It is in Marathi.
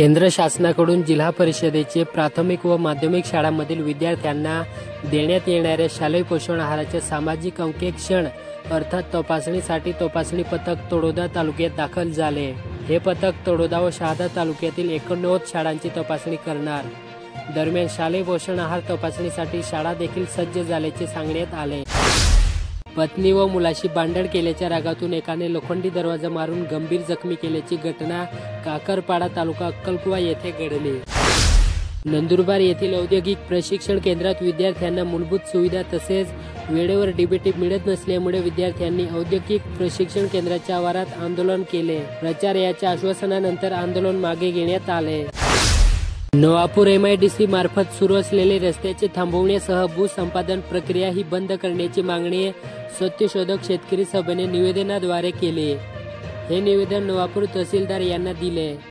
केंद्र शासनाकडून जिल्हा परिषदेचे प्राथमिक व माध्यमिक शाळांमधील विद्यार्थ्यांना देण्यात येणाऱ्या शालेय पोषण आहाराचे सामाजिक अंकेक्षण अर्थात तपासणीसाठी तपासणी पथक तळोदा तालुक्यात दाखल झाले। हे पथक तळोदा व शहादा तालुक्यातील 89 शाळांची तपासणी करणार। दरम्यान शालेय पोषण आहार तपासणीसाठी शाळा देखील सज्ज झाल्याचे सांगण्यात आले। पत्नी व मुलाशी भांडण केल्याच्या रागातून एकाने लोखंडी दरवाजा मारून गंभीर जखमी केल्याची घटना काकरपाडा तालुका अक्कलकुवा येथे घडली। नंदुरबार येथील औद्योगिक प्रशिक्षण केंद्रात विद्यार्थ्यांना मूलभूत सुविधा तसेच वेळेवर डीबीटी मिळत नसल्यामुळे विद्यार्थ्यांनी औद्योगिक प्रशिक्षण केंद्राच्या आवारात आंदोलन केले। प्राचार्याच्या आश्वासनानंतर आंदोलन मागे घेण्यात आले। नवापूर MIDC मार्फत सुरू असलेले रस्त्याचे थांबवण्यासह भूसंपादन प्रक्रिया ही बंद करण्याची मागणी सत्यशोधक शेतकरी सभेने निवेदनाद्वारे केली। हे निवेदन नवापूर तहसीलदार यांना दिले।